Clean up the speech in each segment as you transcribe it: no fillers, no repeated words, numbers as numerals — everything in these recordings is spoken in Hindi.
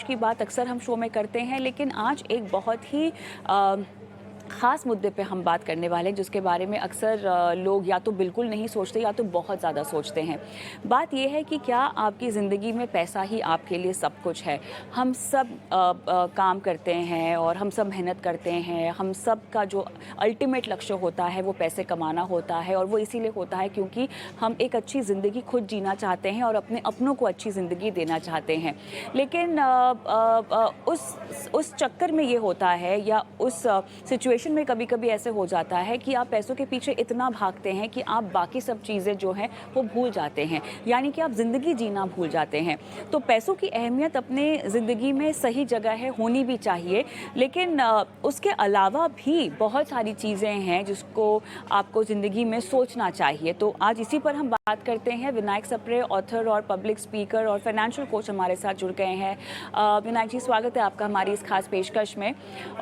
देश की बात अक्सर हम शो में करते हैं, लेकिन आज एक बहुत ही अ, ख़ास मुद्दे पे हम बात करने वाले हैं, जिसके बारे में अक्सर लोग या तो बिल्कुल नहीं सोचते या तो बहुत ज़्यादा सोचते हैं। बात ये है कि क्या आपकी ज़िंदगी में पैसा ही आपके लिए सब कुछ है? हम सब काम करते हैं और हम सब मेहनत करते हैं। हम सब का जो अल्टीमेट लक्ष्य होता है वो पैसे कमाना होता है, और वो इसीलिए होता है क्योंकि हम एक अच्छी ज़िंदगी खुद जीना चाहते हैं और अपने अपनों को अच्छी ज़िंदगी देना चाहते हैं। लेकिन उस चक्कर में ये होता है, या उस सिचुएशन में कभी-कभी ऐसे हो जाता है कि आप पैसों के पीछे इतना भागते हैं कि आप बाकी सब चीज़ें जो हैं वो भूल जाते हैं, यानी कि आप ज़िंदगी जीना भूल जाते हैं। तो पैसों की अहमियत अपने ज़िंदगी में सही जगह है, होनी भी चाहिए, लेकिन उसके अलावा भी बहुत सारी चीज़ें हैं जिसको आपको ज़िंदगी में सोचना चाहिए। तो आज इसी पर हम बात करते हैं। विनायक सप्रे, ऑथर और पब्लिक स्पीकर और फाइनेंशियल कोच हमारे साथ जुड़ गए हैं। विनायक जी, स्वागत है आपका हमारी इस खास पेशकश में।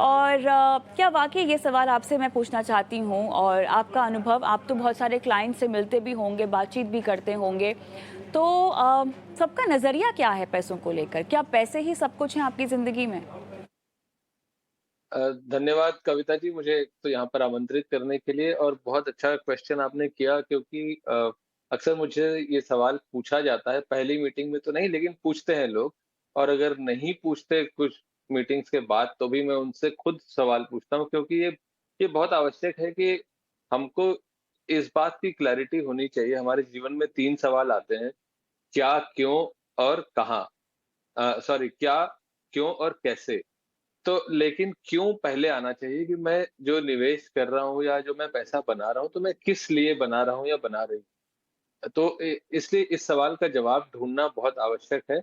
और क्या वाकई ये सवाल आपसे मैं पूछना चाहती हूँ, और आपका अनुभव, आप तो बहुत सारे क्लाइंट से मिलते भी होंगे, बातचीत भी करते होंगे, तो सबका नज़रिया क्या है पैसों को लेकर? क्या पैसे ही सब कुछ हैं आपकी ज़िंदगी में? धन्यवाद कविता जी, मुझे तो यहाँ पर आमंत्रित करने के लिए, और बहुत अच्छा क्वेश्चन आपने किया, क्योंकि अक्सर मुझे ये सवाल पूछा जाता है। पहली मीटिंग में तो नहीं, लेकिन पूछते हैं लोग, और अगर नहीं पूछते कुछ मीटिंग्स के बाद तो भी मैं उनसे खुद सवाल पूछता हूँ, क्योंकि ये बहुत आवश्यक है कि हमको इस बात की क्लैरिटी होनी चाहिए। हमारे जीवन में 3 सवाल आते हैं: क्या, क्यों और कहाँ। सॉरी, क्या, क्यों और कैसे। तो लेकिन क्यों पहले आना चाहिए कि मैं जो निवेश कर रहा हूँ या जो मैं पैसा बना रहा हूँ, तो मैं किस लिए बना रहा हूँ या बना रही हूँ। तो इसलिए इस सवाल का जवाब ढूँढना बहुत आवश्यक है।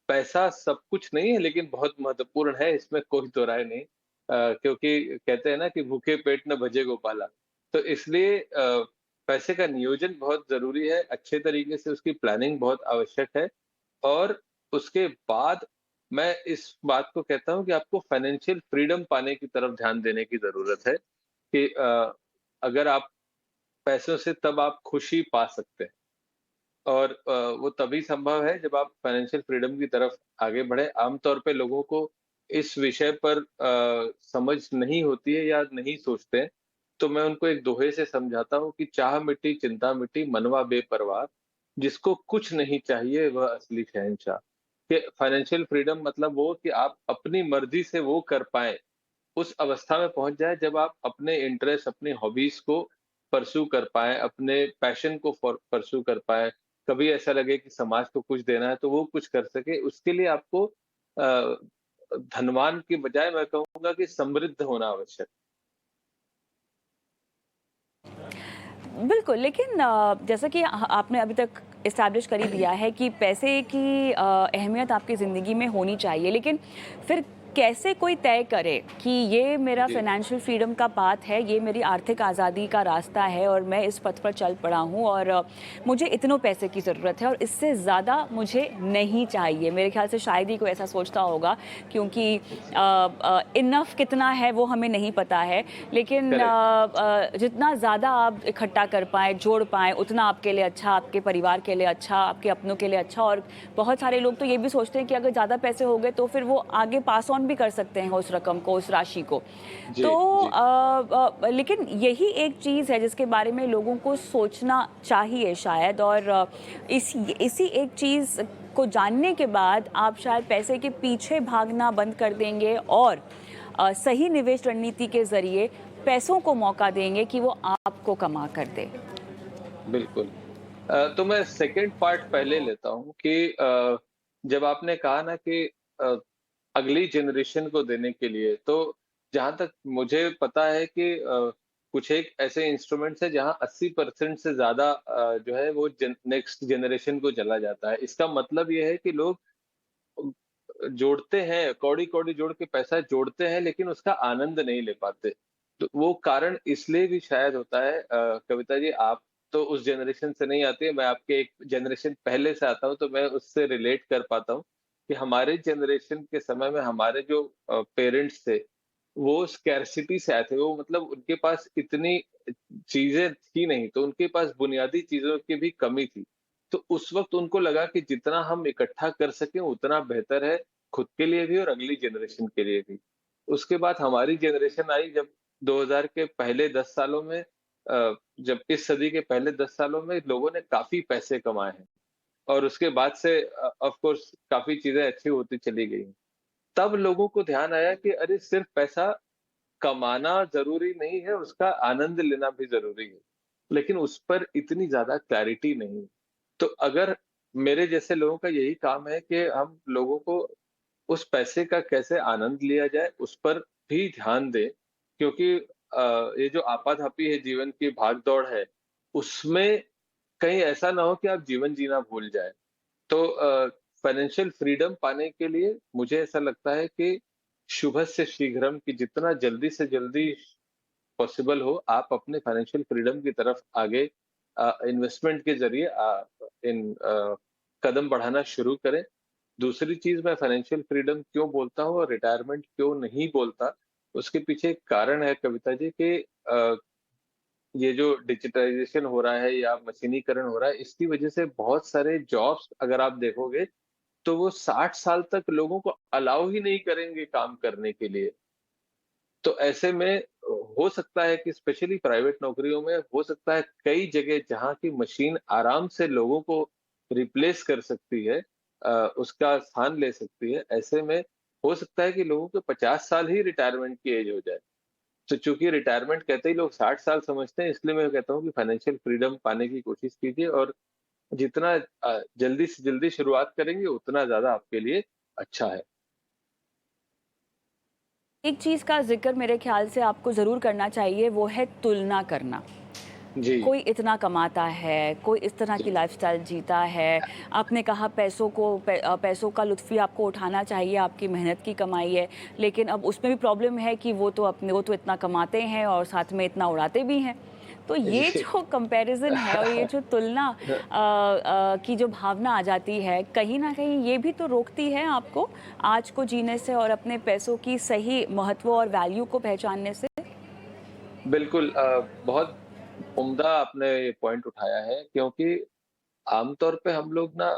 पैसा सब कुछ नहीं है, लेकिन बहुत महत्वपूर्ण है, इसमें कोई दो राय नहीं। क्योंकि कहते हैं ना कि भूखे पेट न भजे गोपाला। तो इसलिए पैसे का नियोजन बहुत ज़रूरी है, अच्छे तरीके से उसकी प्लानिंग बहुत आवश्यक है। और उसके बाद मैं इस बात को कहता हूँ कि आपको फाइनेंशियल फ्रीडम पाने की तरफ ध्यान देने की ज़रूरत है, कि अगर आप पैसों से, तब आप खुशी पा सकते हैं। और वो तभी संभव है जब आप फाइनेंशियल फ्रीडम की तरफ आगे बढ़े। आमतौर पे लोगों को इस विषय पर समझ नहीं होती है या नहीं सोचते हैं। तो मैं उनको एक दोहे से समझाता हूँ कि चाह मिटी चिंता मिटी मनवा बेपरवाह, जिसको कुछ नहीं चाहिए वह असली शहंशाह। कि फाइनेंशियल फ्रीडम मतलब वो कि आप अपनी मर्ज़ी से वो कर पाएँ, उस अवस्था में पहुँच जाएँ जब आप अपने इंटरेस्ट, अपनी हॉबीज़ को परस्यू कर पाएँ, अपने पैशन को परस्यू कर पाएँ। कभी ऐसा लगे कि समाज को कुछ देना है, तो वो कुछ कर सकें। उसके लिए आपको धनवान की बजाय मैं कहूँगा कि समृद्ध होना आवश्यक। बिल्कुल, लेकिन जैसा कि आपने अभी तक एस्टैब्लिश कर ही दिया है कि पैसे की अहमियत आपकी ज़िंदगी में होनी चाहिए, लेकिन फिर कैसे कोई तय करे कि ये मेरा जी। फाइनेंशियल फ्रीडम का पाथ है, ये मेरी आर्थिक आज़ादी का रास्ता है और मैं इस पथ पर चल पड़ा हूँ, और मुझे इतनों पैसे की ज़रूरत है और इससे ज़्यादा मुझे नहीं चाहिए। मेरे ख़्याल से शायद ही कोई ऐसा सोचता होगा, क्योंकि इनफ कितना है वो हमें नहीं पता है। लेकिन करेक्ट। जितना ज़्यादा आप इकट्ठा कर पाएँ, जोड़ पाएँ, उतना आपके लिए अच्छा, आपके परिवार के लिए अच्छा, आपके अपनों के लिए अच्छा। और बहुत सारे लोग तो ये भी सोचते हैं कि अगर ज़्यादा पैसे हो गए तो फिर वो आगे पास ऑन भी कर सकते हैं उस रकम को, उस राशि को। जी, तो जी। लेकिन यही एक चीज़ है जिसके बारे में लोगों को सोचना चाहिए शायद, और इसी एक चीज़ को जानने के बाद आप शायद पैसे के पीछे भागना बंद कर देंगे, और सही निवेश रणनीति के ज़रिए पैसों को मौका देंगे कि वो आपको कमा कर दे। बिल्कुल। तो मैं सेकंड पार्ट पहले लेता हूँ कि जब आपने कहा ना कि अ, अगली जनरेशन को देने के लिए, तो जहाँ तक मुझे पता है कि कुछ एक ऐसे इंस्ट्रूमेंट्स हैं जहाँ 80% से ज़्यादा जो है वो नेक्स्ट जनरेशन को चला जाता है। इसका मतलब ये है कि लोग जोड़ते हैं, कौड़ी-कौड़ी जोड़ के पैसा जोड़ते हैं, लेकिन उसका आनंद नहीं ले पाते। तो वो कारण इसलिए भी शायद होता है। कविता जी, आप तो उस जनरेशन से नहीं आती है, मैं आपके एक जनरेशन पहले से आता हूँ, तो मैं उससे रिलेट कर पाता हूँ कि हमारे जनरेशन के समय में हमारे जो पेरेंट्स थे, वो स्कैर्सिटी से आए थे। वो मतलब उनके पास इतनी चीज़ें थी नहीं, तो उनके पास बुनियादी चीज़ों की भी कमी थी। तो उस वक़्त उनको लगा कि जितना हम इकट्ठा कर सकें उतना बेहतर है, खुद के लिए भी और अगली जनरेशन के लिए भी। उसके बाद हमारी जनरेशन आई जब 2000 के पहले 10 सालों में जब इस सदी के पहले 10 सालों में लोगों ने काफ़ी पैसे कमाए हैं और उसके बाद से ऑफ कोर्स काफ़ी चीज़ें अच्छी होती चली गई। तब लोगों को ध्यान आया कि अरे सिर्फ़ पैसा कमाना ज़रूरी नहीं है, उसका आनंद लेना भी ज़रूरी है। लेकिन उस पर इतनी ज़्यादा क्लैरिटी नहीं। तो अगर मेरे जैसे लोगों का यही काम है कि हम लोगों को उस पैसे का कैसे आनंद लिया जाए, उस पर भी ध्यान दें क्योंकि ये जो आपाधापी है जीवन की भाग-दौड़ है, उसमें कहीं ऐसा ना हो कि आप जीवन जीना भूल जाएँ। तो फाइनेंशियल फ्रीडम पाने के लिए मुझे ऐसा लगता है कि शुभस्य शीघ्रम कि जितना जल्दी से जल्दी पॉसिबल हो, आप अपने फाइनेंशियल फ्रीडम की तरफ आगे इन्वेस्टमेंट के ज़रिए कदम बढ़ाना शुरू करें। दूसरी चीज़ मैं फाइनेंशियल फ्रीडम क्यों बोलता हूँ और रिटायरमेंट क्यों नहीं बोलता, उसके पीछे एक कारण है कविता जी कि ये जो डिजिटाइज़ेशन हो रहा है या मशीनीकरण हो रहा है, इसकी वजह से बहुत सारे जॉब्स अगर आप देखोगे, तो वो 60 साल तक लोगों को अलाउ ही नहीं करेंगे काम करने के लिए। तो ऐसे में हो सकता है कि स्पेशली प्राइवेट नौकरियों में हो सकता है कई जगह जहाँ की मशीन आराम से लोगों को रिप्लेस कर सकती है उसका स्थान ले सकती है। ऐसे में हो सकता है कि लोगों के 50 साल ही रिटायरमेंट की एज हो जाए। तो चूँकि रिटायरमेंट कहते ही लोग 60 साल समझते हैं इसलिए मैं कहता हूँ कि फाइनेंशियल फ्रीडम पाने की कोशिश कीजिए और जितना जल्दी से जल्दी शुरुआत करेंगे उतना ज़्यादा आपके लिए अच्छा है। एक चीज़ का ज़िक्र मेरे ख़्याल से आपको ज़रूर करना चाहिए, वो है तुलना करना। जी, कोई इतना कमाता है, कोई इस तरह की जी, लाइफ़स्टाइल जीता है। आपने कहा पैसों का लुत्फ़ भी आपको उठाना चाहिए, आपकी मेहनत की कमाई है। लेकिन अब उसमें भी प्रॉब्लम है कि वो तो इतना कमाते हैं और साथ में इतना उड़ाते भी हैं। तो ये जी। जो कंपैरिज़न है और ये जो तुलना की जो भावना आ जाती है, कहीं न कहीं ये भी तो रोकती है आपको आज को जीने से और अपने पैसों की सही महत्व और वैल्यू को पहचानने से। बिल्कुल बहुत उम्दा आपने ये पॉइंट उठाया है क्योंकि आमतौर पे हम लोग ना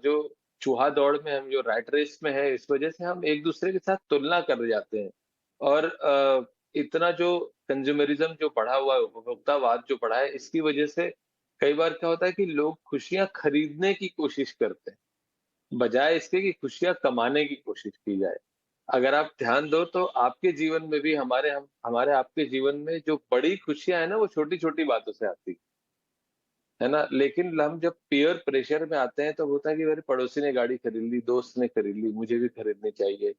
जो चूहा दौड़ में हम जो रैट रेस में है इस वजह से हम एक-दूसरे के साथ तुलना कर जाते हैं और इतना जो कंज्यूमरिज़्म जो बढ़ा हुआ है, उपभोक्तावाद जो बढ़ा है, इसकी वजह से कई बार क्या होता है कि लोग खुशियाँ खरीदने की कोशिश करते हैं। बजाय इसके कि खुशियाँ कमाने की कोशिश की जाए। अगर आप ध्यान दो तो आपके जीवन में भी हमारे आपके जीवन में जो बड़ी खुशियाँ हैं ना, वो छोटी-छोटी बातों से आती है ना? लेकिन हम जब पीयर प्रेशर में आते हैं तो होता है कि मेरे पड़ोसी ने गाड़ी खरीद ली, दोस्त ने खरीद ली, मुझे भी खरीदनी चाहिए।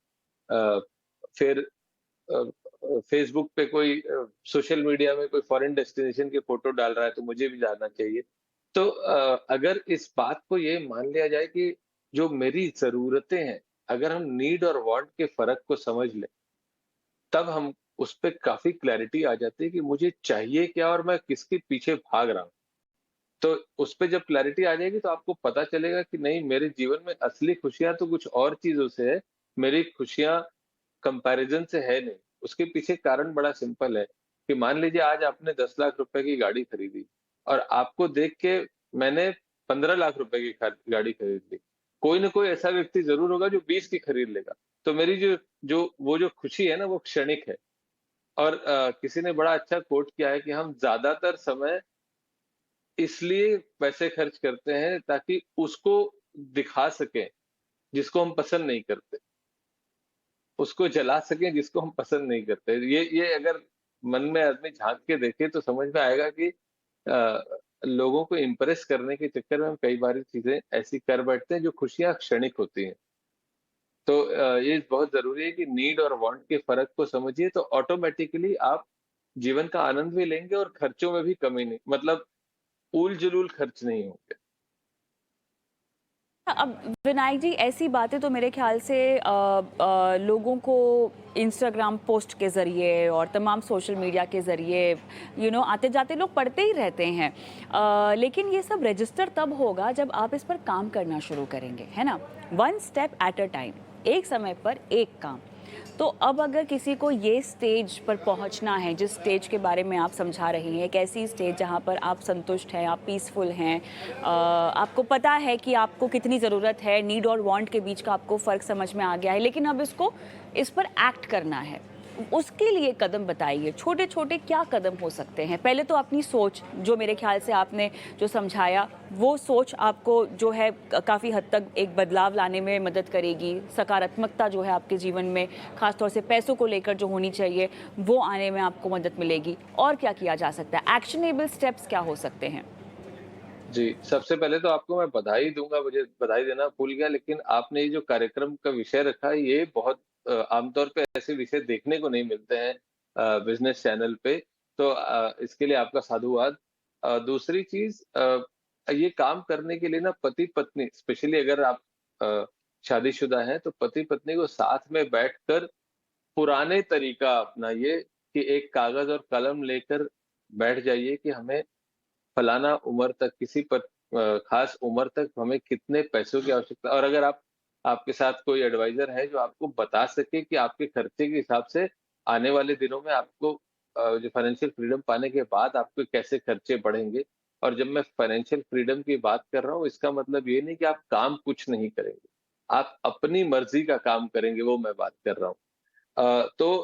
अ, फिर फेसबुक पे कोई सोशल मीडिया में कोई फॉरेन डेस्टिनेशन की फ़ोटो डाल रहा है तो मुझे भी जाना चाहिए। तो अगर इस बात को ये मान लिया जाए कि जो मेरी ज़रूरतें हैं, अगर हम नीड और वांट के फ़र्क को समझ लें, तब हम उस पे काफ़ी क्लैरिटी आ जाती है कि मुझे चाहिए क्या और मैं किसके पीछे भाग रहा हूँ। तो उस पे जब क्लैरिटी आ जाएगी तो आपको पता चलेगा कि नहीं मेरे जीवन में असली खुशियाँ तो कुछ और चीज़ों से है, मेरी खुशियाँ कंपैरिज़न से है नहीं। उसके पीछे कारण बड़ा सिंपल है कि मान लीजिए आज आपने 10 लाख रुपए की गाड़ी खरीदी और आपको देख के मैंने 15 लाख रुपए की गाड़ी खरीद ली। कोई न कोई ऐसा व्यक्ति ज़रूर होगा जो 20 की खरीद लेगा। तो मेरी जो जो वो जो खुशी है ना वो क्षणिक है और किसी ने बड़ा अच्छा कोट किया है कि हम ज़्यादातर समय इसलिए पैसे खर्च करते हैं ताकि उसको दिखा सकें, जिसको हम पसंद नहीं करते। उसको जला सकें जिसको हम पसंद नहीं करते। ये अगर मन में आदमी झाँक के देखे तो समझ में आएगा कि लोगों को इम्प्रेस करने के चक्कर में हम कई बारी चीज़ें ऐसी कर बैठते हैं जो खुशियाँ क्षणिक होती हैं। तो ये बहुत ज़रूरी है कि नीड और वांट के फ़र्क को समझिए तो ऑटोमैटिकली आप जीवन का आनंद भी लेंगे और खर्चों में भी कमी नहीं मतलब ऊल-जुलूल खर्च नहीं होंगे। अब विनायक जी ऐसी बातें तो मेरे ख्याल से लोगों को इंस्टाग्राम पोस्ट के ज़रिए और तमाम सोशल मीडिया के ज़रिए आते जाते लोग पढ़ते ही रहते हैं। लेकिन ये सब रजिस्टर तब होगा जब आप इस पर काम करना शुरू करेंगे, है ना? One step at a time, एक समय पर एक काम। तो अब अगर किसी को ये स्टेज पर पहुंचना है, जिस स्टेज के बारे में आप समझा रही हैं, एक ऐसी स्टेज जहां पर आप संतुष्ट हैं, आप पीसफुल हैं, आपको पता है कि आपको कितनी ज़रूरत है, नीड और वांट के बीच का आपको फ़र्क समझ में आ गया है, लेकिन अब इस पर एक्ट करना है, उसके लिए कदम बताइए। छोटे छोटे क्या कदम हो सकते हैं? पहले तो अपनी सोच, जो मेरे ख्याल से आपने जो समझाया, वो सोच आपको जो है काफ़ी हद तक एक बदलाव लाने में मदद करेगी। सकारात्मकता जो है आपके जीवन में, खासतौर से पैसों को लेकर जो होनी चाहिए, वो आने में आपको मदद मिलेगी। और क्या किया जा सकता है? एक्शनेबल स्टेप्स क्या हो सकते हैं? जी, सबसे पहले तो आपको मैं बधाई दूँगा, मुझे बधाई देना भूल गया, लेकिन आपने ये जो कार्यक्रम का विषय रखा है, ये बहुत आमतौर पे ऐसे विषय देखने को नहीं मिलते हैं बिज़नेस चैनल पे, तो इसके लिए आपका साधुवाद। दूसरी चीज़, ये काम करने के लिए ना पति-पत्नी, स्पेशली अगर आप अ, शादीशुदा हैं, तो पति-पत्नी को साथ में बैठकर पुराने तरीका अपनाइए कि एक कागज़ और कलम लेकर बैठ जाइए कि हमें फलाना उम्र तक, किसी पर खास उम्र तक हमें कितने पैसों की आवश्यकता, और अगर आपके साथ कोई एडवाइज़र है जो आपको बता सके कि आपके खर्चे के हिसाब से आने वाले दिनों में आपको जो फाइनेंशियल फ्रीडम पाने के बाद आपके कैसे खर्चे बढ़ेंगे। और जब मैं फाइनेंशियल फ्रीडम की बात कर रहा हूँ, इसका मतलब ये नहीं कि आप काम कुछ नहीं करेंगे, आप अपनी मर्ज़ी का काम करेंगे, वो मैं बात कर रहा हूँ। तो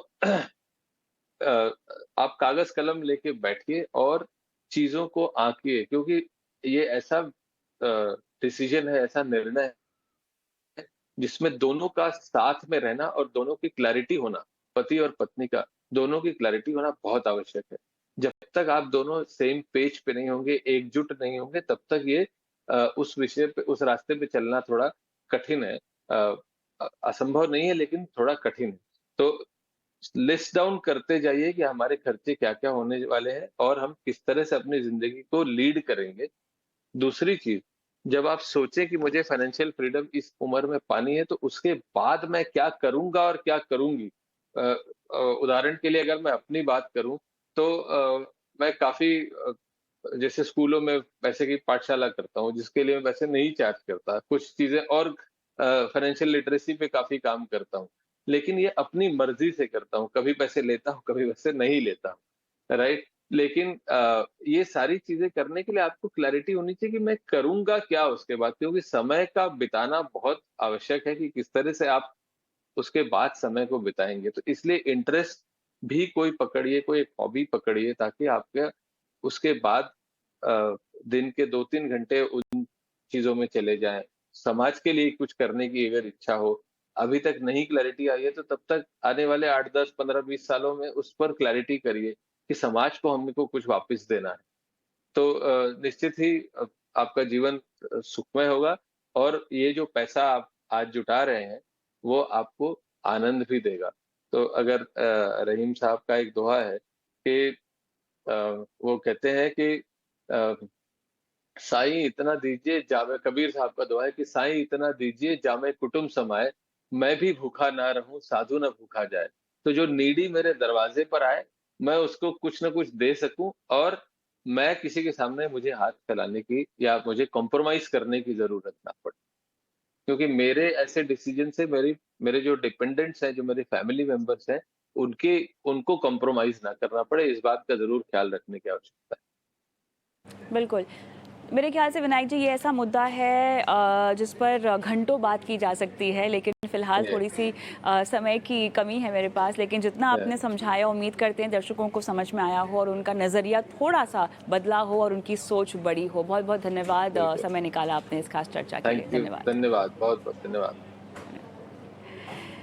अ, आप कागज़ कलम लेके बैठिए और चीज़ों को आँकिए, क्योंकि ये ऐसा डिसीज़न है, ऐसा निर्णय है, जिसमें दोनों का साथ में रहना और दोनों की क्लैरिटी होना, पति और पत्नी का, दोनों की क्लैरिटी होना बहुत आवश्यक है। जब तक आप दोनों सेम पेज पे नहीं होंगे, एकजुट नहीं होंगे, तब तक ये उस विषय पे, उस रास्ते पे चलना थोड़ा कठिन है। असंभव नहीं है, लेकिन थोड़ा कठिन है। तो लिस्ट डाउन करते जाइए कि हमारे खर्चे क्या-क्या होने वाले हैं और हम किस तरह से अपनी ज़िंदगी को लीड करेंगे। दूसरी चीज़, जब आप सोचें कि मुझे फाइनेंशियल फ्रीडम इस उम्र में पानी है, तो उसके बाद मैं क्या करूँगा और क्या करूँगी? उदाहरण के लिए अगर मैं अपनी बात करूँ, तो मैं काफ़ी जैसे स्कूलों में पैसे की पाठशाला करता हूँ, जिसके लिए मैं पैसे नहीं चार्ज करता। कुछ चीज़ें और फाइनेंशियल लिटरेसी पे काफ़ी काम करता हूँ। लेकिन ये अपनी मर्ज़ी से करता हूँ, कभी पैसे लेता हूँ, कभी पैसे नहीं लेता हूँ, राइट? लेकिन ये सारी चीज़ें करने के लिए आपको क्लैरिटी होनी चाहिए कि मैं करूँगा क्या उसके बाद? क्योंकि समय का बिताना बहुत आवश्यक है कि किस तरह से आप उसके बाद समय को बिताएँगे। तो इसलिए इंटरेस्ट भी कोई पकड़िए, कोई एक हॉबी पकड़िए, ताकि आपका उसके बाद दिन के 2-3 घंटे उन चीज़ों में चले जाएँ। समाज के लिए कुछ करने की अगर इच्छा हो, अभी तक नहीं क्लैरिटी आई है, तो तब तक आने वाले 8, 10, 15, 20 सालों में उस पर क्लैरिटी करिए कि समाज को हमको कुछ वापस देना है। तो निश्चित ही आपका जीवन सुखमय होगा, और ये जो पैसा आप आज जुटा रहे हैं, वो आपको आनंद भी देगा। तो अगर रहीम साहब का एक दोहा है कि अ, वो कहते हैं कि अ, साईं इतना दीजिए जामे, कबीर साहब का दोहा है कि साईं इतना दीजिए जामे कुटुम्ब समाए, मैं भी भूखा ना रहूँ, साधु ना भूखा जाए। तो जो नीडी मेरे दरवाज़े पर आए, मैं उसको कुछ न कुछ दे सकूँ, और मैं किसी के सामने मुझे हाथ फैलाने की या मुझे कॉम्प्रोमाइज़ करने की ज़रूरत ना पड़े। क्योंकि मेरे ऐसे डिसीज़न से मेरे जो डिपेंडेंट्स हैं, जो मेरे फैमिली मेंबर्स हैं, उनके उनको कॉम्प्रोमाइज़ ना करना पड़े, इस बात का ज़रूर ख्याल रखने की आवश्यकता है। बिल्कुल। मेरे ख्याल से विनायक जी, ये ऐसा मुद्दा है जिस पर घंटों बात की जा सकती है, लेकिन फ़िलहाल ये थोड़ी-सी समय की कमी है मेरे पास। लेकिन जितना है। आपने समझाया, उम्मीद करते हैं दर्शकों को समझ में आया हो और उनका नज़रिया थोड़ा-सा बदला हो और उनकी सोच बड़ी हो। बहुत-बहुत धन्यवाद बिल्कुल। समय निकाला आपने इस खास चर्चा के लिए। थैंक यू, धन्यवाद। धन्यवाद, बहुत-बहुत धन्यवाद।